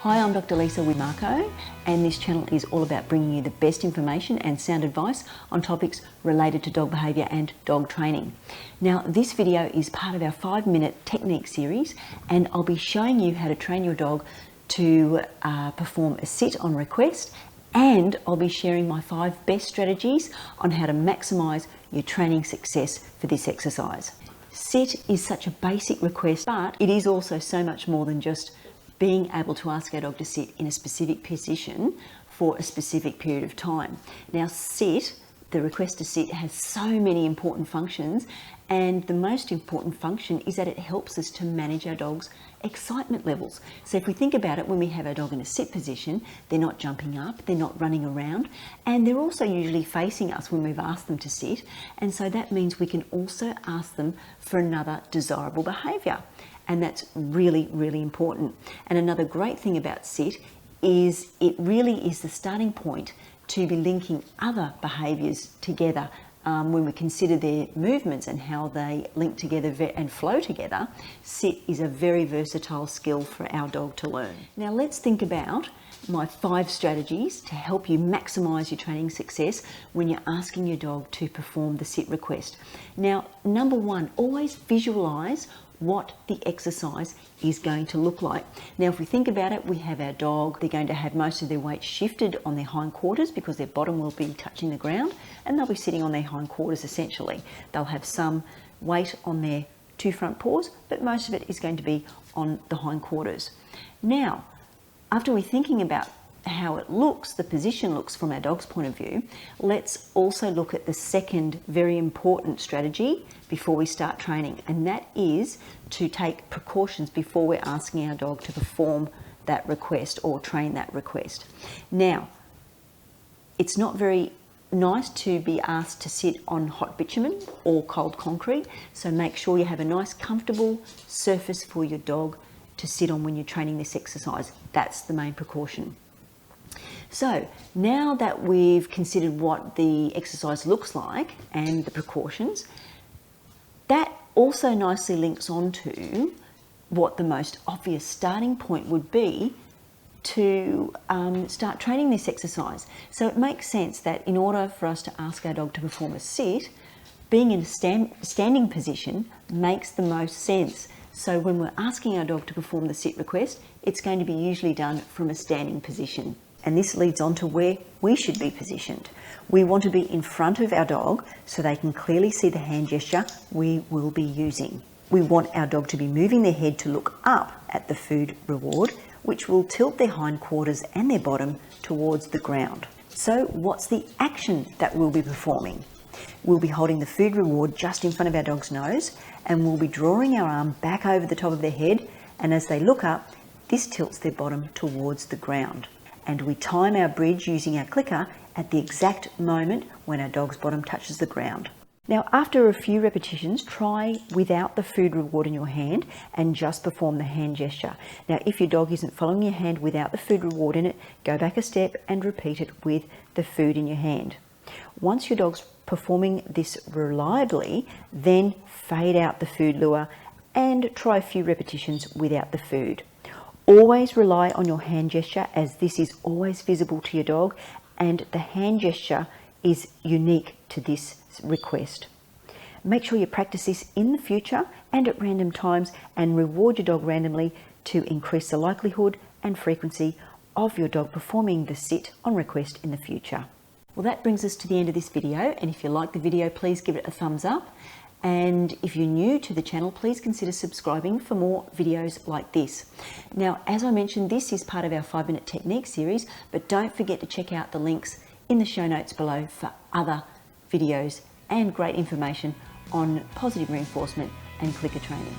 Hi, I'm Dr. Lisa with Marco, and this channel is all about bringing you the best information and sound advice on topics related to dog behaviour and dog training. Now, this video is part of our 5-minute technique series, and I'll be showing you how to train your dog to perform a sit on request, and I'll be sharing my 5 best strategies on how to maximise your training success for this exercise. Sit is such a basic request, but it is also so much more than just being able to ask our dog to sit in a specific position for a specific period of time. Now, sit, the request to sit, has so many important functions, and the most important function is that it helps us to manage our dog's excitement levels. So if we think about it, when we have our dog in a sit position, they're not jumping up, they're not running around, and they're also usually facing us when we've asked them to sit, and so that means we can also ask them for another desirable behaviour. And that's really, really important. And another great thing about sit is it really is the starting point to be linking other behaviours together. When we consider their movements and how they link together and flow together, sit is a very versatile skill for our dog to learn. Now let's think about my 5 strategies to help you maximise your training success when you're asking your dog to perform the sit request. Now, number 1, always visualise what the exercise is going to look like. Now, if we think about it, we have our dog, they're going to have most of their weight shifted on their hindquarters because their bottom will be touching the ground, and they'll be sitting on their hindquarters essentially. They'll have some weight on their 2 front paws, but most of it is going to be on the hindquarters. Now, after we're thinking about how it looks, the position looks from our dog's point of view, let's also look at the second very important strategy before we start training, and that is to take precautions before we're asking our dog to perform that request or train that request. Now, it's not very nice to be asked to sit on hot bitumen or cold concrete, so make sure you have a nice comfortable surface for your dog to sit on when you're training this exercise. That's the main precaution. So now that we've considered what the exercise looks like and the precautions, that also nicely links on to what the most obvious starting point would be to start training this exercise. So it makes sense that in order for us to ask our dog to perform a sit, being in a standing position makes the most sense. So when we're asking our dog to perform the sit request, it's going to be usually done from a standing position. And this leads on to where we should be positioned. We want to be in front of our dog so they can clearly see the hand gesture we will be using. We want our dog to be moving their head to look up at the food reward, which will tilt their hindquarters and their bottom towards the ground. So what's the action that we'll be performing? We'll be holding the food reward just in front of our dog's nose, and we'll be drawing our arm back over the top of their head, and as they look up, this tilts their bottom towards the ground. And we time our bridge using our clicker at the exact moment when our dog's bottom touches the ground. Now, after a few repetitions, try without the food reward in your hand and just perform the hand gesture. Now, if your dog isn't following your hand without the food reward in it, go back a step and repeat it with the food in your hand. Once your dog's performing this reliably, then fade out the food lure and try a few repetitions without the food. Always rely on your hand gesture, as this is always visible to your dog, and the hand gesture is unique to this request. Make sure you practice this in the future and at random times, and reward your dog randomly to increase the likelihood and frequency of your dog performing the sit on request in the future. Well, that brings us to the end of this video, and if you like the video, please give it a thumbs up. And if you're new to the channel, please consider subscribing for more videos like this. Now, as I mentioned, this is part of our 5-minute technique series, but don't forget to check out the links in the show notes below for other videos and great information on positive reinforcement and clicker training.